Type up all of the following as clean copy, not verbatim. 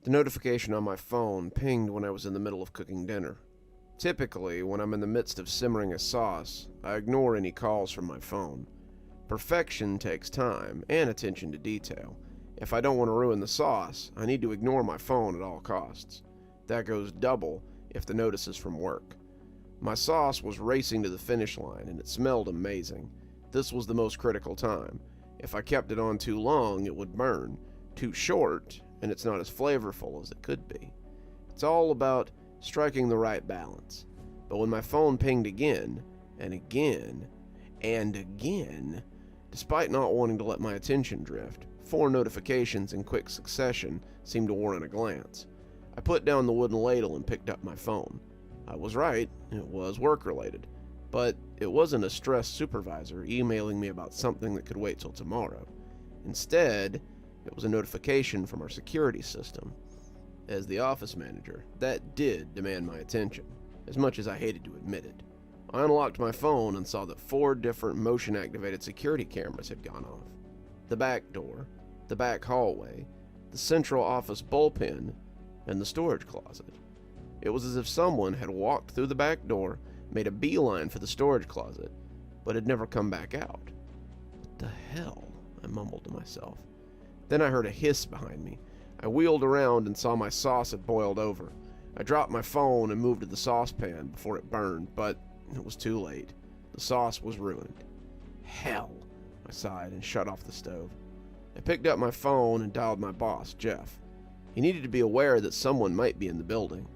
The notification on my phone pinged when I was in the middle of cooking dinner. Typically, when I'm in the midst of simmering a sauce, I ignore any calls from my phone. Perfection takes time and attention to detail. If I don't want to ruin the sauce, I need to ignore my phone at all costs. That goes double if the notice is from work. My sauce was racing to the finish line and it smelled amazing. This was the most critical time. If I kept it on too long, it would burn. Too short, and it's not as flavorful as it could be. It's all about striking the right balance. But when my phone pinged again, and again, and again, despite not wanting to let my attention drift, 4 notifications in quick succession seemed to warrant a glance. I put down the wooden ladle and picked up my phone. I was right, it was work-related. But it wasn't a stressed supervisor emailing me about something that could wait till tomorrow. Instead, it was a notification from our security system. As the office manager, that did demand my attention, as much as I hated to admit it. I unlocked my phone and saw that 4 different motion-activated security cameras had gone off. The back door, the back hallway, the central office bullpen, and the storage closet. It was as if someone had walked through the back door, made a beeline for the storage closet, but had never come back out. What the hell? I mumbled to myself. Then I heard a hiss behind me. I wheeled around and saw my sauce had boiled over. I dropped my phone and moved to the saucepan before it burned, but it was too late. The sauce was ruined. Hell, I sighed and shut off the stove. I picked up my phone and dialed my boss, Jeff. He needed to be aware that someone might be in the building.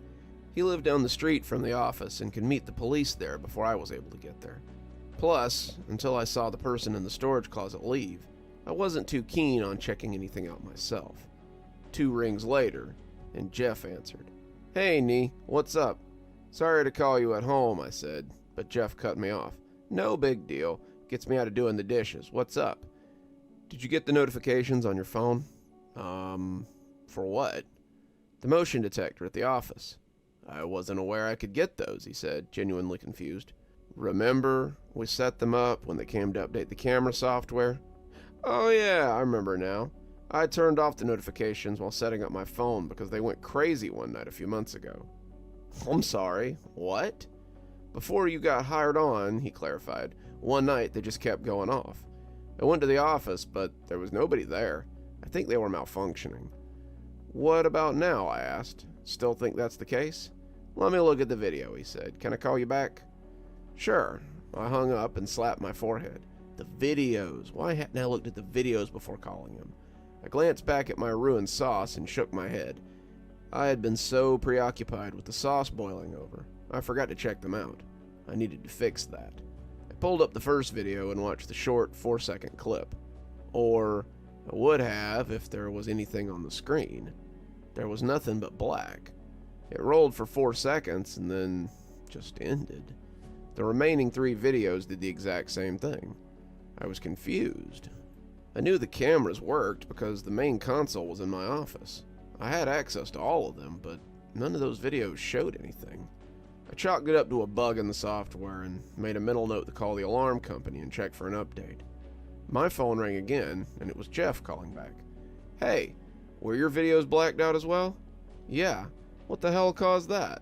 He lived down the street from the office and could meet the police there before I was able to get there. Plus, until I saw the person in the storage closet leave, I wasn't too keen on checking anything out myself. 2 rings later, and Jeff answered. "Hey, Nee, what's up?" "Sorry to call you at home," I said, but Jeff cut me off. "No big deal. Gets me out of doing the dishes. What's up?" "Did you get the notifications on your phone?" For what?" "The motion detector at the office." "I wasn't aware I could get those," he said, genuinely confused. "Remember, we set them up when they came to update the camera software?" "Oh yeah, I remember now. I turned off the notifications while setting up my phone because they went crazy one night a few months ago." "I'm sorry, what?" "Before you got hired on," he clarified, "one night they just kept going off. I went to the office, but there was nobody there. I think they were malfunctioning." "What about now?" I asked. "Still think that's the case?" "Let me look at the video," he said. "Can I call you back?" "Sure." I hung up and slapped my forehead. The videos. Why hadn't I looked at the videos before calling him? I glanced back at my ruined sauce and shook my head. I had been so preoccupied with the sauce boiling over, I forgot to check them out. I needed to fix that. I pulled up the first video and watched the short 4-second clip. Or I would have if there was anything on the screen. There was nothing but black. It rolled for 4 seconds and then just ended. The remaining 3 videos did the exact same thing. I was confused. I knew the cameras worked because the main console was in my office. I had access to all of them, but none of those videos showed anything. I chalked it up to a bug in the software and made a mental note to call the alarm company and check for an update. My phone rang again, and it was Jeff calling back. "Hey, were your videos blacked out as well?" "Yeah. What the hell caused that?"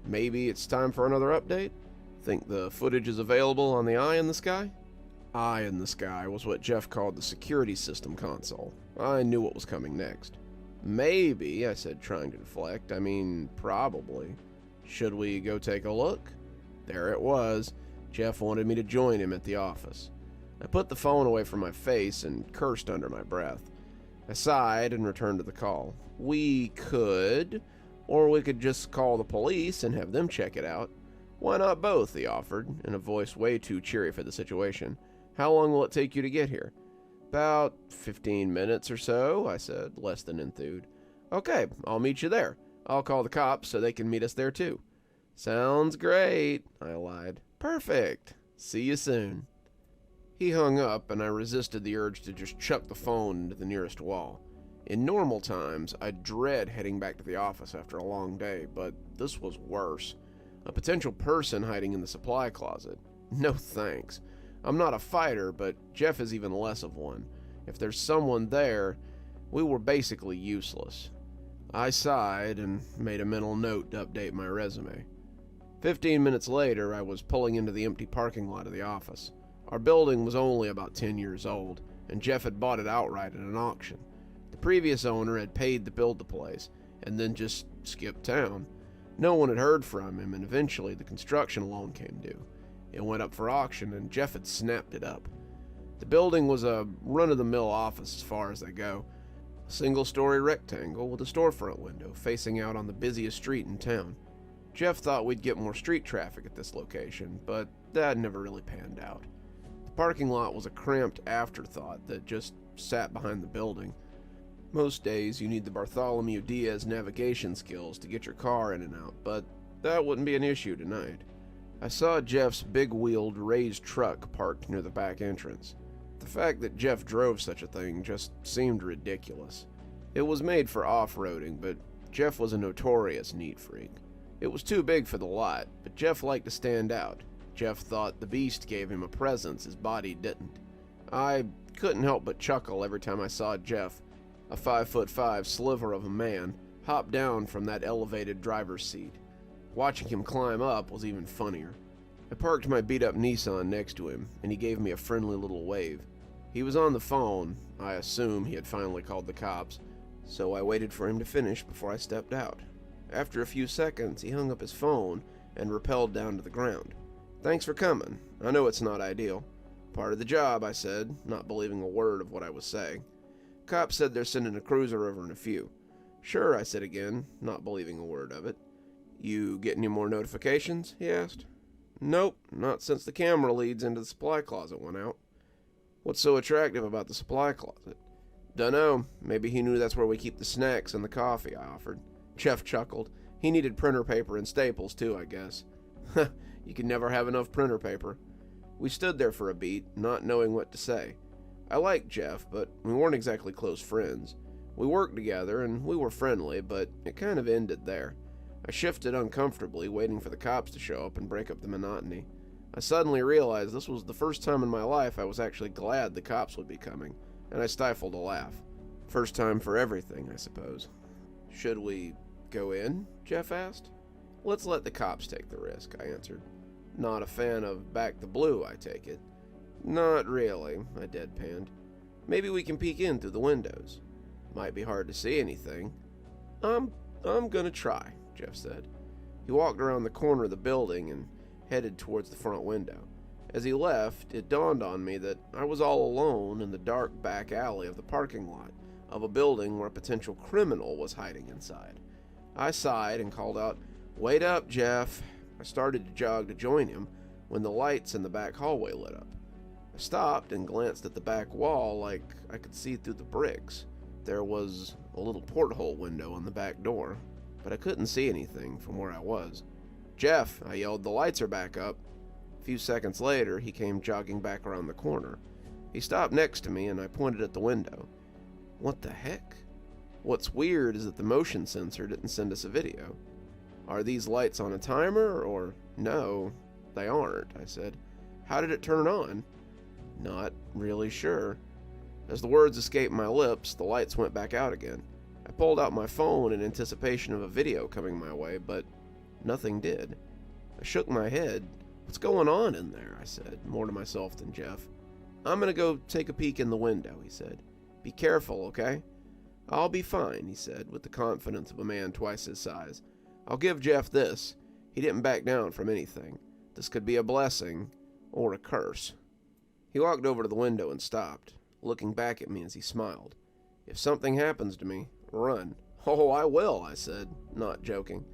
"Maybe it's time for another update? Think the footage is available on the Eye in the Sky?" Eye in the Sky was what Jeff called the security system console. I knew what was coming next. "Maybe," I said, trying to deflect. "I mean, probably. Should we go take a look?" There it was. Jeff wanted me to join him at the office. I put the phone away from my face and cursed under my breath. I sighed and returned to the call. "We could, or we could just call the police and have them check it out." "Why not both?" he offered, in a voice way too cheery for the situation. "How long will it take you to get here?" "About 15 minutes or so," I said, less than enthused. "Okay, I'll meet you there. I'll call the cops so they can meet us there too." "Sounds great," I lied. "Perfect. See you soon." He hung up, and I resisted the urge to just chuck the phone into the nearest wall. In normal times, I'd dread heading back to the office after a long day, but this was worse. A potential person hiding in the supply closet. No thanks. I'm not a fighter, but Jeff is even less of one. If there's someone there, we were basically useless. I sighed and made a mental note to update my resume. 15 minutes later, I was pulling into the empty parking lot of the office. Our building was only about 10 years old, and Jeff had bought it outright at an auction. The previous owner had paid to build the place, and then just skipped town. No one had heard from him, and eventually the construction loan came due. It went up for auction, and Jeff had snapped it up. The building was a run-of-the-mill office as far as they go. A single-story rectangle with a storefront window facing out on the busiest street in town. Jeff thought we'd get more street traffic at this location, but that never really panned out. The parking lot was a cramped afterthought that just sat behind the building. Most days you need the Bartholomew Diaz navigation skills to get your car in and out, but that wouldn't be an issue tonight. I saw Jeff's big-wheeled raised truck parked near the back entrance. The fact that Jeff drove such a thing just seemed ridiculous. It was made for off-roading, but Jeff was a notorious neat freak. It was too big for the lot, but Jeff liked to stand out. Jeff thought the beast gave him a presence his body didn't. I couldn't help but chuckle every time I saw Jeff, a 5'5" sliver of a man, hop down from that elevated driver's seat. Watching him climb up was even funnier. I parked my beat-up Nissan next to him, and he gave me a friendly little wave. He was on the phone. I assume he had finally called the cops, so I waited for him to finish before I stepped out. After a few seconds, he hung up his phone and rappelled down to the ground. "Thanks for coming. I know it's not ideal." "Part of the job," I said, not believing a word of what I was saying. "Cops said they're sending a cruiser over in a few." "Sure," I said again, not believing a word of it. "You get any more notifications?" he asked. "Nope, not since the camera leads into the supply closet went out." "What's so attractive about the supply closet?" "Dunno, maybe he knew that's where we keep the snacks and the coffee," I offered. Jeff chuckled. He needed printer paper and staples too, I guess. You can never have enough printer paper. We stood there for a beat, not knowing what to say. I liked Jeff, but we weren't exactly close friends. We worked together, and we were friendly, but it kind of ended there. I shifted uncomfortably, waiting for the cops to show up and break up the monotony. I suddenly realized this was the first time in my life I was actually glad the cops would be coming, and I stifled a laugh. First time for everything, I suppose. "Should we go in?" Jeff asked. "Let's let the cops take the risk," I answered. "Not a fan of Back the Blue, I take it?" "Not really," I deadpanned. "Maybe we can peek in through the windows." "Might be hard to see anything." I'm gonna try," Jeff said. He walked around the corner of the building and headed towards the front window. As he left, it dawned on me that I was all alone in the dark back alley of the parking lot of a building where a potential criminal was hiding inside. I sighed and called out, "Wait up, Jeff." I started to jog to join him when the lights in the back hallway lit up. I stopped and glanced at the back wall like I could see through the bricks. There was a little porthole window on the back door, but I couldn't see anything from where I was. "Jeff," I yelled, "the lights are back up." A few seconds later, he came jogging back around the corner. He stopped next to me and I pointed at the window. "What the heck?" "What's weird is that the motion sensor didn't send us a video." "Are these lights on a timer or—" "No, they aren't," I said. "How did it turn on?" "Not really sure." As the words escaped my lips, the lights went back out again. I pulled out my phone in anticipation of a video coming my way, but nothing did. I shook my head. "What's going on in there?" I said, more to myself than Jeff. "I'm gonna go take a peek in the window," he said. "Be careful, okay?" "I'll be fine," he said, with the confidence of a man twice his size. "I'll give Jeff this. He didn't back down from anything. This could be a blessing or a curse." He walked over to the window and stopped, looking back at me as he smiled. "If something happens to me, run." "Oh, I will," I said, not joking.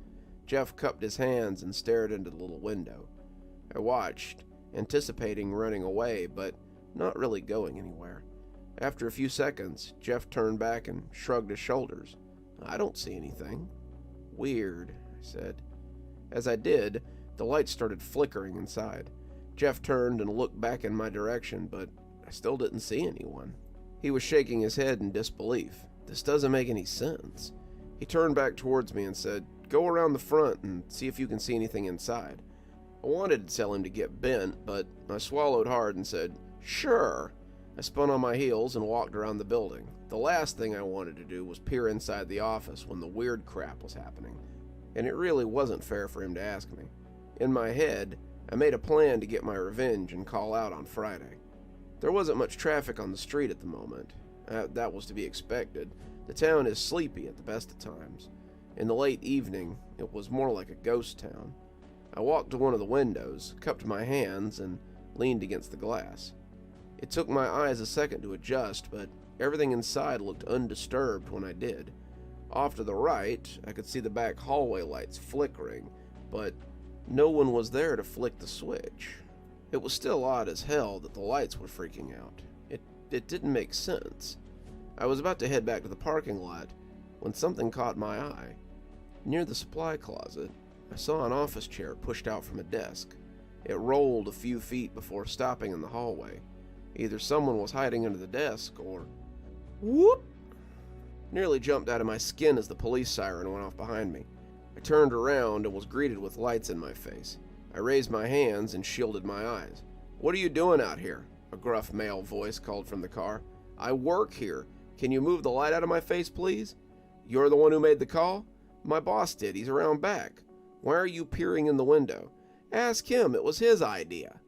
Jeff cupped his hands and stared into the little window. I watched, anticipating running away, but not really going anywhere. After a few seconds, Jeff turned back and shrugged his shoulders. "I don't see anything." "Weird," I said. As I did, the lights started flickering inside. Jeff turned and looked back in my direction, but I still didn't see anyone. He was shaking his head in disbelief. "This doesn't make any sense." He turned back towards me and said, "Go around the front and see if you can see anything inside." I wanted to tell him to get bent, but I swallowed hard and said, "Sure." I spun on my heels and walked around the building. The last thing I wanted to do was peer inside the office when the weird crap was happening, and it really wasn't fair for him to ask me. In my head, I made a plan to get my revenge and call out on Friday. There wasn't much traffic on the street at the moment. That was to be expected. The town is sleepy at the best of times. In the late evening, it was more like a ghost town. I walked to one of the windows, cupped my hands, and leaned against the glass. It took my eyes a second to adjust, but everything inside looked undisturbed when I did. Off to the right, I could see the back hallway lights flickering, but no one was there to flick the switch. It was still odd as hell that the lights were freaking out. It didn't make sense. I was about to head back to the parking lot when something caught my eye. Near the supply closet, I saw an office chair pushed out from a desk. It rolled a few feet before stopping in the hallway. Either someone was hiding under the desk or... Whoop! Nearly jumped out of my skin as the police siren went off behind me. I turned around and was greeted with lights in my face. I raised my hands and shielded my eyes. "What are you doing out here?" a gruff male voice called from the car. "I work here. Can you move the light out of my face, please?" "You're the one who made the call?" "My boss did. He's around back." "Why are you peering in the window?" "Ask him. It was his idea."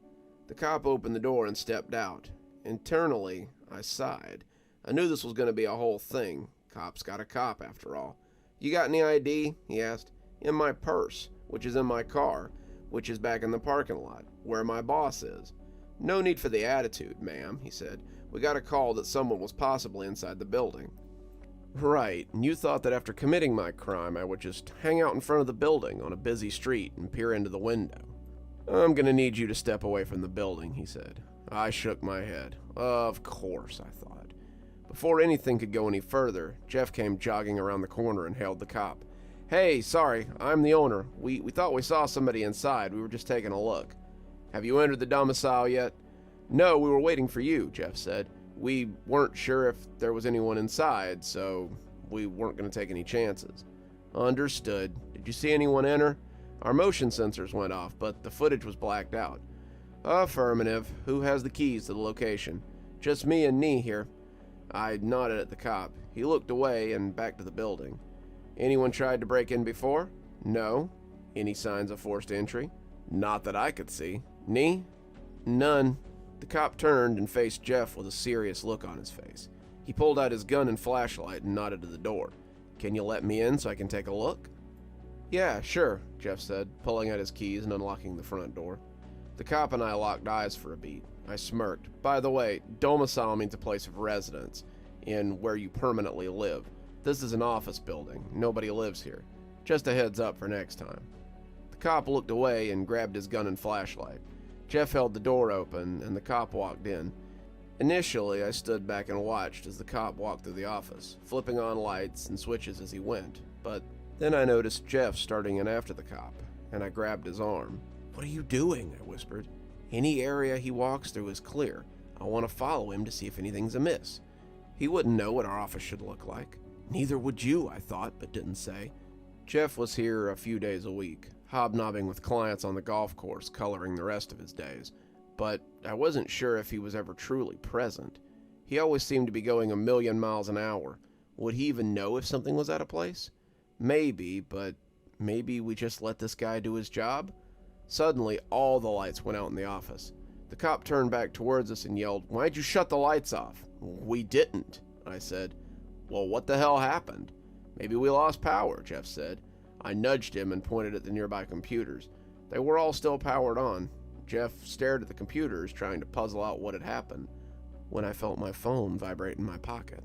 The cop opened the door and stepped out. Internally, I sighed. I knew this was going to be a whole thing. Cop's got a cop, after all. "You got any ID?" he asked. "In my purse, which is in my car, which is back in the parking lot, where my boss is." "No need for the attitude, ma'am," he said. "We got a call that someone was possibly inside the building." "Right, and you thought that after committing my crime I would just hang out in front of the building on a busy street and peer into the window." "I'm gonna need you to step away from the building," he said. I shook my head. Of course, I thought. Before anything could go any further, Jeff came jogging around the corner and hailed the cop. "Hey, sorry, I'm the owner. We thought we saw somebody inside. We were just taking a look." "Have you entered the domicile yet?" "No, we were waiting for you," Jeff said. "We weren't sure if there was anyone inside, so we weren't going to take any chances." "Understood. Did you see anyone enter?" "Our motion sensors went off, but the footage was blacked out." "Affirmative. Who has the keys to the location?" "Just me and Nee here." I nodded at the cop. He looked away and back to the building. "Anyone tried to break in before?" "No." "Any signs of forced entry?" "Not that I could see." "Nee?" "None." The cop turned and faced Jeff with a serious look on his face. He pulled out his gun and flashlight and nodded to the door. "Can you let me in so I can take a look?" "Yeah, sure," Jeff said, pulling out his keys and unlocking the front door. The cop and I locked eyes for a beat. I smirked. "By the way, domicile means a place of residence, in where you permanently live. This is an office building. Nobody lives here. Just a heads up for next time." The cop looked away and grabbed his gun and flashlight. Jeff held the door open, and the cop walked in. Initially, I stood back and watched as the cop walked through the office, flipping on lights and switches as he went. But then I noticed Jeff starting in after the cop, and I grabbed his arm. "What are you doing?" I whispered. "Any area he walks through is clear. I want to follow him to see if anything's amiss." He wouldn't know what our office should look like. Neither would you, I thought, but didn't say. Jeff was here a few days a week, hobnobbing with clients on the golf course, coloring the rest of his days. But I wasn't sure if he was ever truly present. He always seemed to be going 1,000,000 miles an hour. Would he even know if something was out of place? Maybe, but maybe we just let this guy do his job? Suddenly, all the lights went out in the office. The cop turned back towards us and yelled, "Why'd you shut the lights off?" "We didn't," I said. "Well, what the hell happened?" "Maybe we lost power," Jeff said. I nudged him and pointed at the nearby computers. They were all still powered on. Jeff stared at the computers, trying to puzzle out what had happened, when I felt my phone vibrate in my pocket.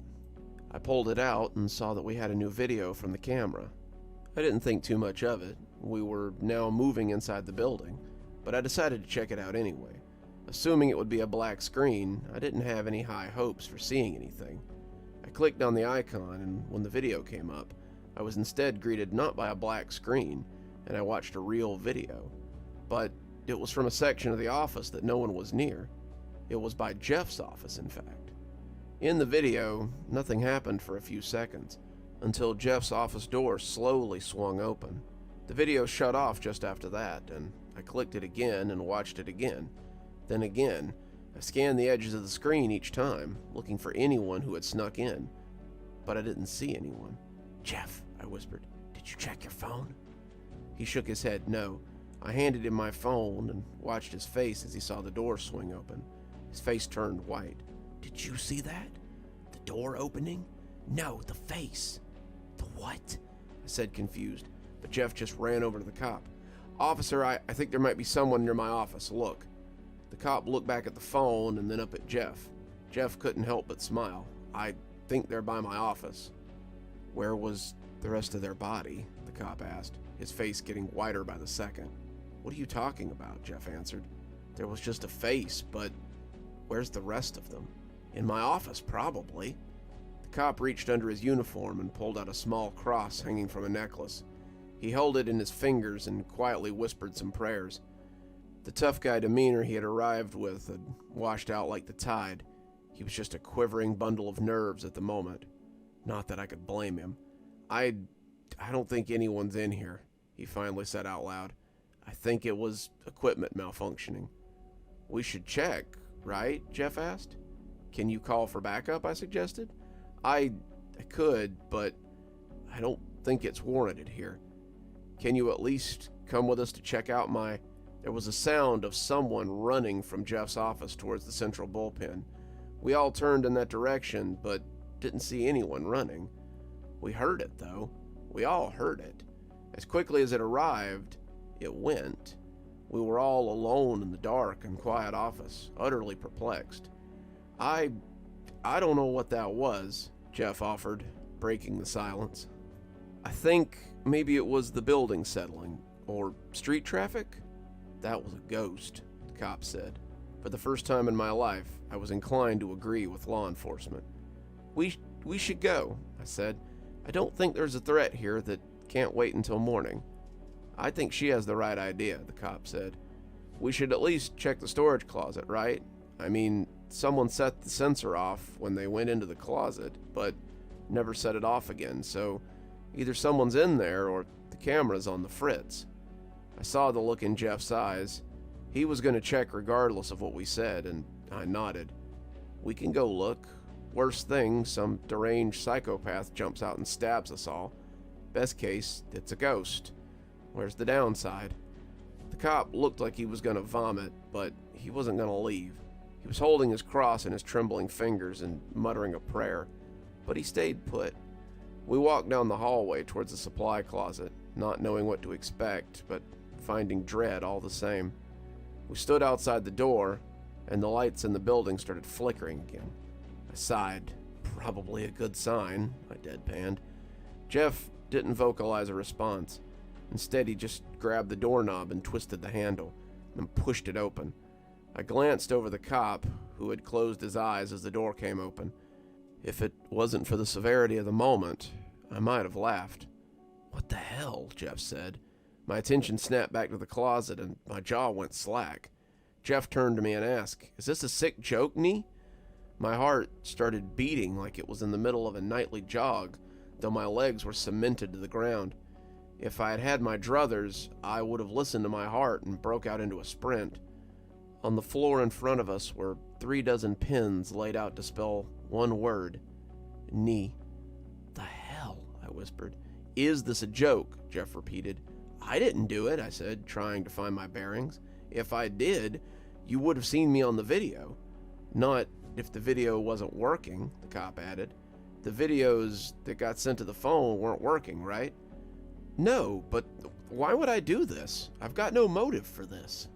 I pulled it out and saw that we had a new video from the camera. I didn't think too much of it. We were now moving inside the building, but I decided to check it out anyway. Assuming it would be a black screen, I didn't have any high hopes for seeing anything. I clicked on the icon, and when the video came up, I was instead greeted not by a black screen, and I watched a real video. But it was from a section of the office that no one was near. It was by Jeff's office, in fact. In the video, nothing happened for a few seconds, until Jeff's office door slowly swung open. The video shut off just after that, and I clicked it again and watched it again. Then again, I scanned the edges of the screen each time, looking for anyone who had snuck in, but I didn't see anyone. "Jeff," I whispered, "did you check your phone?" He shook his head no. I handed him my phone and watched his face as he saw the door swing open. His face turned white. "Did you see that? The door opening?" "No, the face." "The what?" I said, confused, but Jeff just ran over to the cop. "Officer, I think there might be someone near my office. Look." The cop looked back at the phone and then up at Jeff. Jeff couldn't help but smile. "I think they're by my office." "Where was the rest of their body?" the cop asked, his face getting whiter by the second. "What are you talking about?" Jeff answered. "There was just a face, but where's the rest of them?" "In my office, probably." The cop reached under his uniform and pulled out a small cross hanging from a necklace. He held it in his fingers and quietly whispered some prayers. The tough guy demeanor he had arrived with had washed out like the tide. He was just a quivering bundle of nerves at the moment. Not that I could blame him. I don't think anyone's in here," he finally said out loud. "I think it was equipment malfunctioning." "We should check, right?" Jeff asked. "Can you call for backup?" I suggested. I could, but I don't think it's warranted here. "Can you at least come with us to check out my..." There was a sound of someone running from Jeff's office towards the central bullpen. We all turned in that direction, but didn't see anyone running. We heard it, though. We all heard it. As quickly as it arrived, it went. We were all alone in the dark and quiet office, utterly perplexed. I don't know what that was," Jeff offered, breaking the silence. "I think maybe it was the building settling, or street traffic." "That was a ghost," the cop said. For the first time in my life, I was inclined to agree with law enforcement. We should go," I said. "I don't think there's a threat here that can't wait until morning." "I think she has the right idea," the cop said. "We should at least check the storage closet, right? I mean, someone set the sensor off when they went into the closet, but never set it off again, so either someone's in there or the camera's on the fritz." I saw the look in Jeff's eyes. He was going to check regardless of what we said, and I nodded. "We can go look. Worst thing, some deranged psychopath jumps out and stabs us all. Best case, it's a ghost. Where's the downside?" The cop looked like he was going to vomit, but he wasn't going to leave. He was holding his cross in his trembling fingers and muttering a prayer, but he stayed put. We walked down the hallway towards the supply closet, not knowing what to expect, but finding dread all the same. We stood outside the door, and the lights in the building started flickering again. I sighed. "Probably a good sign," I deadpanned. Jeff didn't vocalize a response. Instead, he just grabbed the doorknob and twisted the handle, and pushed it open. I glanced over the cop, who had closed his eyes as the door came open. If it wasn't for the severity of the moment, I might have laughed. "What the hell?" Jeff said. My attention snapped back to the closet, and my jaw went slack. Jeff turned to me and asked, "Is this a sick joke, Nee?" My heart started beating like it was in the middle of a nightly jog, though my legs were cemented to the ground. If I had had my druthers, I would have listened to my heart and broke out into a sprint. On the floor in front of us were 36 pins laid out to spell one word: Nee. "The hell?" I whispered. "Is this a joke?" Jeff repeated. "I didn't do it," I said, trying to find my bearings. "If I did, you would have seen me on the video." "Not if the video wasn't working," the cop added. "The videos that got sent to the phone weren't working, right?" "No, but why would I do this? I've got no motive for this."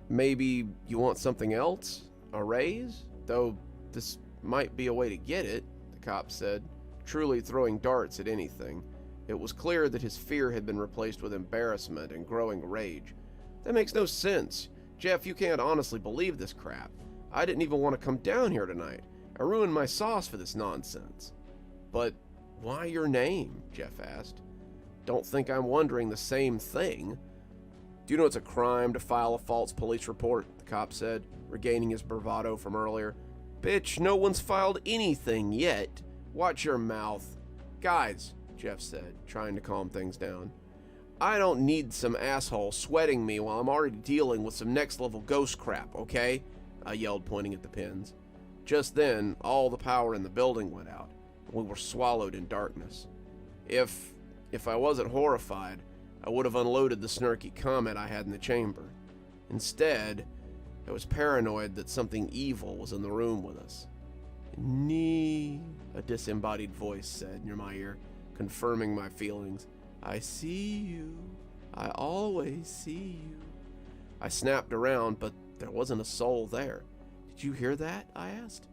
"Maybe you want something else? A raise? Though this might be a way to get it," the cop said, truly throwing darts at anything. It was clear that his fear had been replaced with embarrassment and growing rage. "That makes no sense. Jeff, you can't honestly believe this crap. I didn't even want to come down here tonight. I ruined my sauce for this nonsense." "But why your name?" Jeff asked. "Don't think I'm wondering the same thing." "Do you know it's a crime to file a false police report?" the cop said, regaining his bravado from earlier. "Bitch, no one's filed anything yet. Watch your mouth." "Guys," Jeff said, trying to calm things down, "I don't need some asshole sweating me while I'm already dealing with some next-level ghost crap, okay?" I yelled, pointing at the pins. Just then, all the power in the building went out. We were swallowed in darkness. If I wasn't horrified, I would have unloaded the snarky comment I had in the chamber. Instead, I was paranoid that something evil was in the room with us. "Nee," a disembodied voice said near my ear, confirming my feelings. "I see you. I always see you." I snapped around, but there wasn't a soul there. "Did you hear that?" I asked.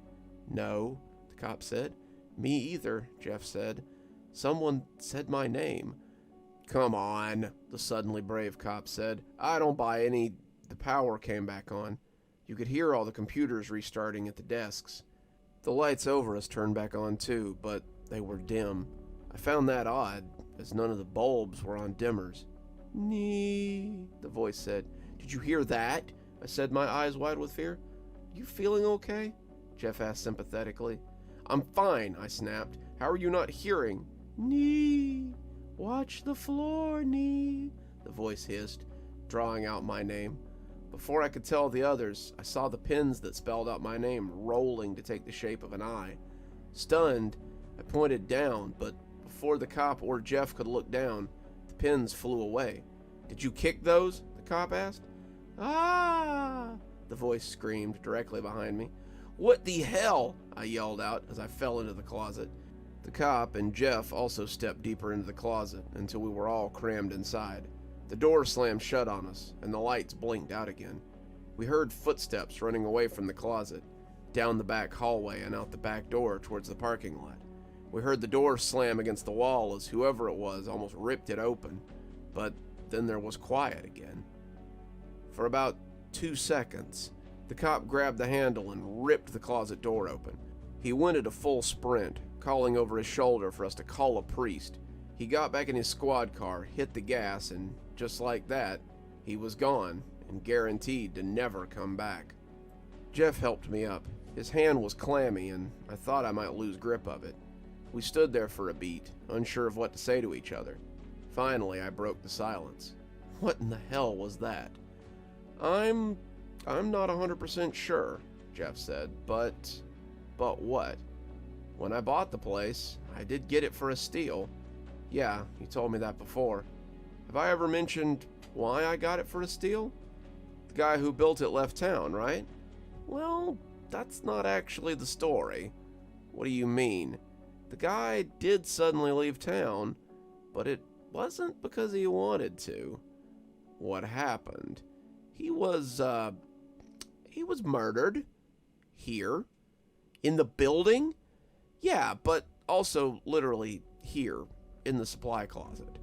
"No," the cop said. "Me either," Jeff said. "Someone said my name." "Come on," the suddenly brave cop said. "I don't buy any." The power came back on. You could hear all the computers restarting at the desks. The lights over us turned back on too, but they were dim. I found that odd, as none of the bulbs were on dimmers. "Nee," the voice said. "Did you hear that?" I said, my eyes wide with fear. "You feeling okay?" Jeff asked sympathetically. "I'm fine," I snapped. "How are you not hearing?" "Nee, watch the floor, Nee," the voice hissed, drawing out my name. Before I could tell the others, I saw the pins that spelled out my name rolling to take the shape of an eye. Stunned, I pointed down, but before the cop or Jeff could look down, the pins flew away. "Did you kick those?" the cop asked. "Ah!" the voice screamed directly behind me. "What the hell?" I yelled out as I fell into the closet. The cop and Jeff also stepped deeper into the closet until we were all crammed inside. The door slammed shut on us, and the lights blinked out again. We heard footsteps running away from the closet, down the back hallway and out the back door towards the parking lot. We heard the door slam against the wall as whoever it was almost ripped it open, but then there was quiet again. For about 2 seconds, the cop grabbed the handle and ripped the closet door open. He went at a full sprint, calling over his shoulder for us to call a priest. He got back in his squad car, hit the gas, and just like that, he was gone and guaranteed to never come back. Jeff helped me up. His hand was clammy, and I thought I might lose grip of it. We stood there for a beat, unsure of what to say to each other. Finally, I broke the silence. "What in the hell was that?" I'm not 100% sure," Jeff said, but what? "When I bought the place, I did get it for a steal." "Yeah, you told me that before. Have I ever mentioned why I got it for a steal?" "The guy who built it left town, right?" "Well, that's not actually the story." "What do you mean?" "The guy did suddenly leave town, but it wasn't because he wanted to." "What happened?" He was murdered." "Here? In the building?" "Yeah, but also literally here, in the supply closet.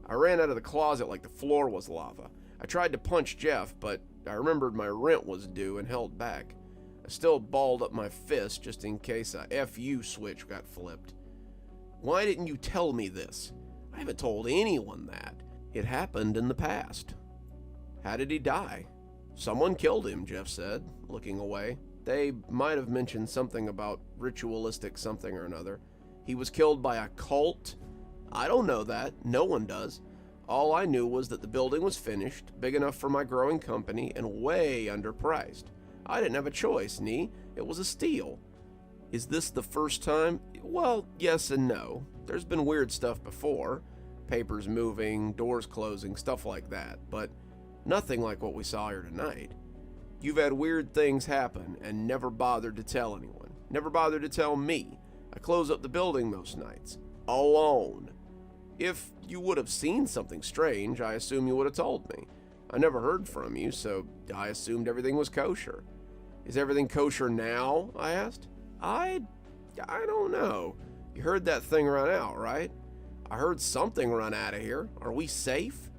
I ran out of the closet like the floor was lava. I tried to punch Jeff, but I remembered my rent was due and held back. I still balled up my fist just in case a FU switch got flipped." "Why didn't you tell me this?" "I haven't told anyone that. It happened in the past." "How did he die?" "Someone killed him," Jeff said, looking away. "They might have mentioned something about ritualistic something or another. He was killed by a cult?" "I don't know that. No one does. All I knew was that the building was finished, big enough for my growing company, and way underpriced. I didn't have a choice, Nee. It was a steal." "Is this the first time?" "Well, yes and no. There's been weird stuff before. Papers moving, doors closing, stuff like that. But nothing like what we saw here tonight. You've had weird things happen and never bothered to tell anyone. Never bothered to tell me. I close up the building most nights. Alone. If you would have seen something strange, I assume you would have told me. I never heard from you, so I assumed everything was kosher." "Is everything kosher now?" I asked. I don't know. You heard that thing run out, right?" "I heard something run out of here. Are we safe?"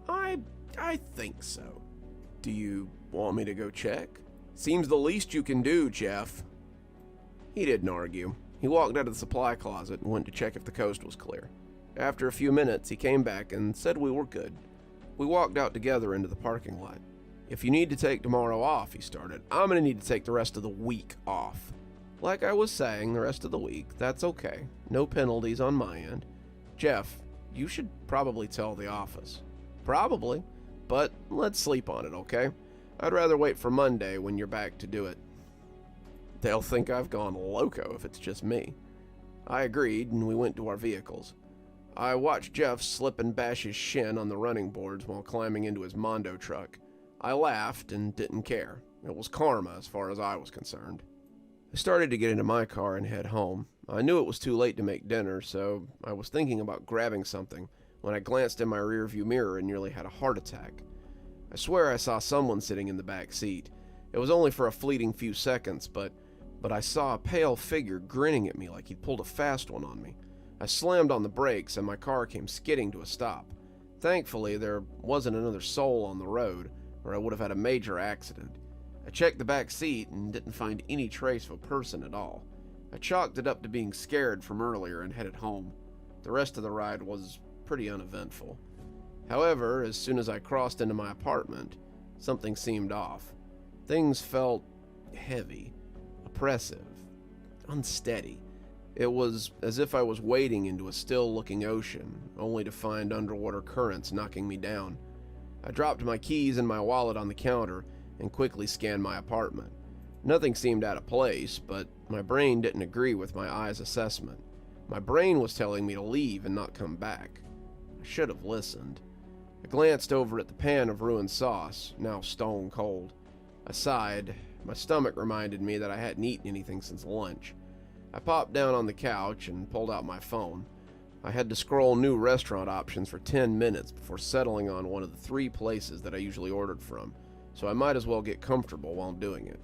I think so." "Do you want me to go check?" "Seems the least you can do, Jeff." He didn't argue. He walked out of the supply closet and went to check if the coast was clear. After a few minutes, he came back and said we were good. We walked out together into the parking lot. "If you need to take tomorrow off," he started, "I'm going to need to take the rest of the week off." "Like I was saying, the rest of the week, that's okay. No penalties on my end. Jeff, you should probably tell the office." "Probably, but let's sleep on it, okay? I'd rather wait for Monday when you're back to do it." "They'll think I've gone loco if it's just me." I agreed, and we went to our vehicles. I watched Jeff slip and bash his shin on the running boards while climbing into his Mondo truck. I laughed and didn't care. It was karma as far as I was concerned. I started to get into my car and head home. I knew it was too late to make dinner, so I was thinking about grabbing something when I glanced in my rearview mirror and nearly had a heart attack. I swear I saw someone sitting in the back seat. It was only for a fleeting few seconds, but I saw a pale figure grinning at me like he'd pulled a fast one on me. I slammed on the brakes and my car came skidding to a stop. Thankfully, there wasn't another soul on the road, or I would have had a major accident. I checked the back seat and didn't find any trace of a person at all. I chalked it up to being scared from earlier and headed home. The rest of the ride was pretty uneventful. However, as soon as I crossed into my apartment, something seemed off. Things felt heavy, oppressive, unsteady. It was as if I was wading into a still-looking ocean, only to find underwater currents knocking me down. I dropped my keys and my wallet on the counter and quickly scanned my apartment. Nothing seemed out of place, but my brain didn't agree with my eyes' assessment. My brain was telling me to leave and not come back. I should have listened. I glanced over at the pan of ruined sauce, now stone cold. I sighed. My stomach reminded me that I hadn't eaten anything since lunch. I popped down on the couch and pulled out my phone. I had to scroll new restaurant options for 10 minutes before settling on one of the 3 places that I usually ordered from, so I might as well get comfortable while doing it.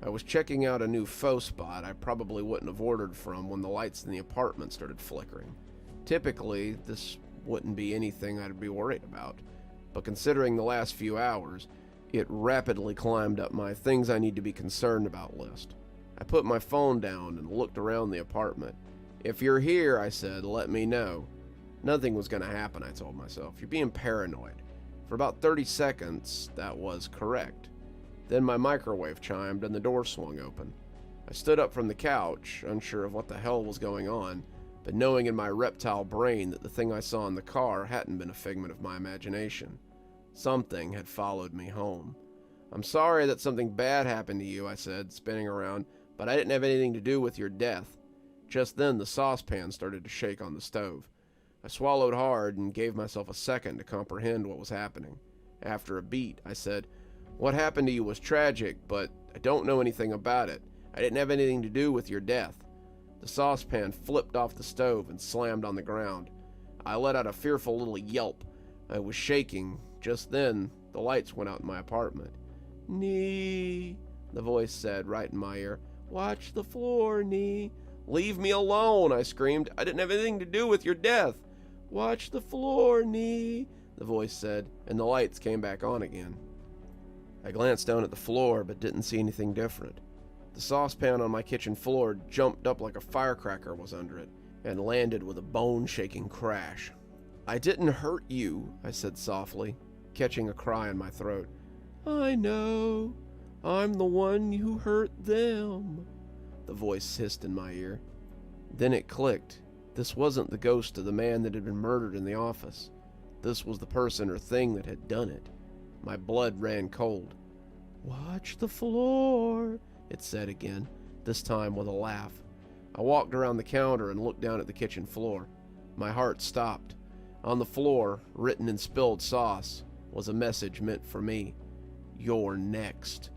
I was checking out a new pho spot I probably wouldn't have ordered from when the lights in the apartment started flickering. Typically, this wouldn't be anything I'd be worried about, but considering the last few hours, it rapidly climbed up my things I need to be concerned about list. I put my phone down and looked around the apartment. If you're here, I said, let me know. Nothing was going to happen, I told myself. You're being paranoid. For about 30 seconds, that was correct. Then my microwave chimed and the door swung open. I stood up from the couch, unsure of what the hell was going on, but knowing in my reptile brain that the thing I saw in the car hadn't been a figment of my imagination. Something had followed me home. I'm sorry that something bad happened to you, I said, spinning around, but I didn't have anything to do with your death. Just then the saucepan started to shake on the stove. I swallowed hard and gave myself a second to comprehend what was happening. After a beat, I said, what happened to you was tragic, but I don't know anything about it. I didn't have anything to do with your death. The saucepan flipped off the stove and slammed on the ground. I let out a fearful little yelp. I was shaking. Just then, the lights went out in my apartment. Nee, the voice said right in my ear. Watch the floor, Nee. Leave me alone, I screamed. I didn't have anything to do with your death. Watch the floor, Nee, the voice said, and the lights came back on again. I glanced down at the floor, but didn't see anything different. The saucepan on my kitchen floor jumped up like a firecracker was under it, and landed with a bone-shaking crash. I didn't hurt you, I said softly, catching a cry in my throat. I know. I'm the one who hurt them, the voice hissed in my ear. Then it clicked. This wasn't the ghost of the man that had been murdered in the office. This was the person or thing that had done it. My blood ran cold. Watch the floor, it said again, this time with a laugh. I walked around the counter and looked down at the kitchen floor. My heart stopped. On the floor, written in spilled sauce, was a message meant for me. You're next.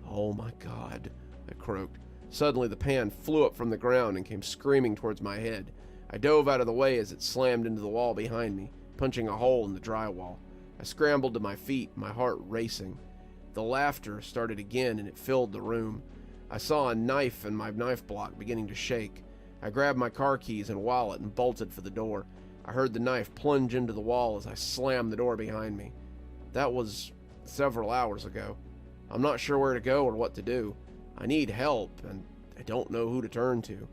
Oh my God, I croaked. Suddenly the pan flew up from the ground and came screaming towards my head. I dove out of the way as it slammed into the wall behind me, punching a hole in the drywall. I scrambled to my feet, my heart racing. The laughter started again and it filled the room. I saw a knife and my knife block beginning to shake. I grabbed my car keys and wallet and bolted for the door. I heard the knife plunge into the wall as I slammed the door behind me. That was several hours ago. I'm not sure where to go or what to do. I need help, and I don't know who to turn to.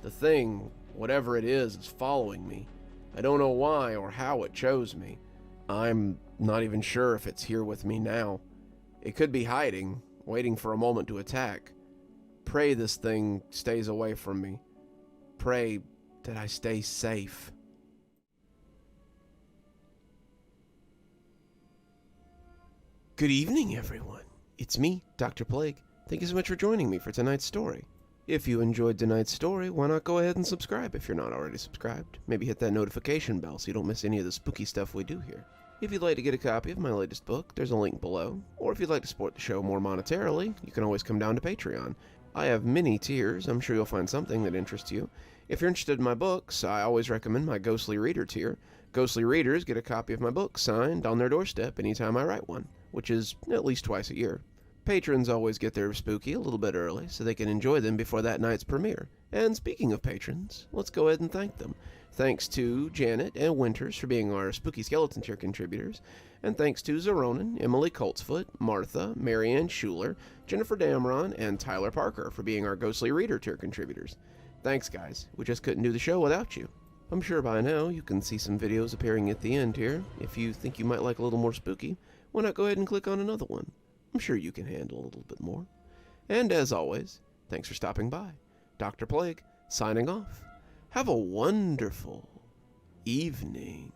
The thing, whatever it is following me. I don't know why or how it chose me. I'm not even sure if it's here with me now. It could be hiding, waiting for a moment to attack. Pray this thing stays away from me. Pray that I stay safe. Good evening, everyone. It's me, Dr. Plague. Thank you so much for joining me for tonight's story. If you enjoyed tonight's story, why not go ahead and subscribe if you're not already subscribed? Maybe hit that notification bell so you don't miss any of the spooky stuff we do here. If you'd like to get a copy of my latest book, there's a link below. Or if you'd like to support the show more monetarily, you can always come down to Patreon. I have many tiers. I'm sure you'll find something that interests you. If you're interested in my books, I always recommend my Ghostly Reader tier. Ghostly Readers get a copy of my book signed on their doorstep anytime I write one, which is at least twice a year. Patrons always get their spooky a little bit early so they can enjoy them before that night's premiere. And speaking of patrons, let's go ahead and thank them. Thanks to Janet and Winters for being our Spooky Skeleton tier contributors, and thanks to Xaronana, Emily Coltsfoot, Martha, Marianne Schuler, Jennifer Damron, and Tyler Parker for being our Ghostly Reader tier contributors. Thanks guys, we just couldn't do the show without you. I'm sure by now you can see some videos appearing at the end here. If you think you might like a little more spooky, why not go ahead and click on another one? I'm sure you can handle a little bit more. And as always, thanks for stopping by. Dr. Plague, signing off. Have a wonderful evening.